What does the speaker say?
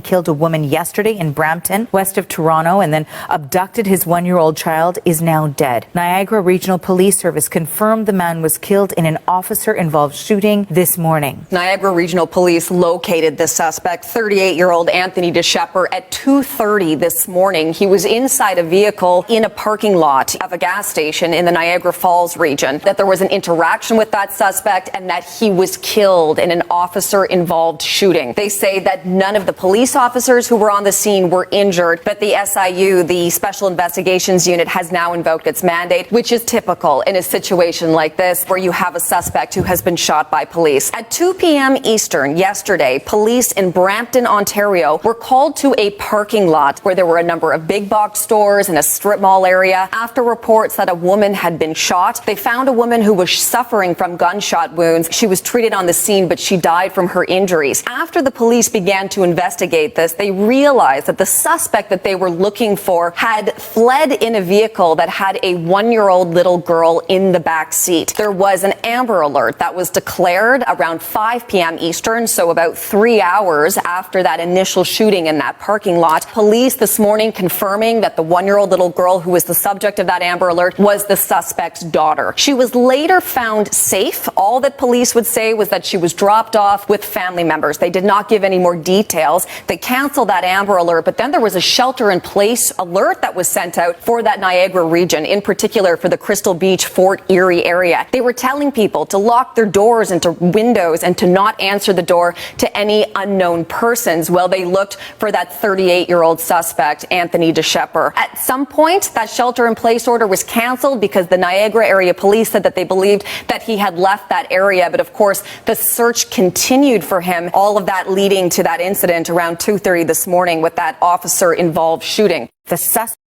Killed a woman yesterday in Brampton, west of Toronto, and then abducted his one-year-old child, is now dead. Niagara Regional Police Service confirmed the man was killed in an officer-involved shooting this morning. Niagara Regional Police located the suspect, 38-year-old Anthony DeShepper, at 2:30 this morning. He was inside a vehicle in a parking lot of a gas station in the Niagara Falls region. That there was an interaction with that suspect and that he was killed in an officer-involved shooting. They say that none of the police officers who were on the scene were injured, but the SIU, the Special Investigations Unit, has now invoked its mandate, which is typical in a situation like this where you have a suspect who has been shot by police. At 2 p.m. Eastern yesterday, police in Brampton, Ontario were called to a parking lot where there were a number of big box stores and a strip mall area after reports that a woman had been shot. They found a woman who was suffering from gunshot wounds. She was treated on the scene, but she died from her injuries. After the police began to investigate this, they realized that the suspect that they were looking for had fled in a vehicle that had a one-year-old little girl in the back seat. There was an Amber Alert that was declared around 5 p.m. Eastern, so about 3 hours after that initial shooting in that parking lot. Police this morning confirming that the one-year-old little girl who was the subject of that Amber Alert was the suspect's daughter. She was later found safe. All that police would say was that she was dropped off with family members. They did not give any more details. They canceled that Amber Alert, but then there was a shelter-in-place alert that was sent out for that Niagara region, in particular for the Crystal Beach, Fort Erie area. They were telling people to lock their doors and to windows and to not answer the door to any unknown persons while they looked for that 38-year-old suspect, Anthony DeShepper. At some point, that shelter-in-place order was canceled because the Niagara area police said that they believed that he had left that area. But of course, the search continued for him, all of that leading to that incident around 2:30 this morning with that officer-involved shooting. The suspect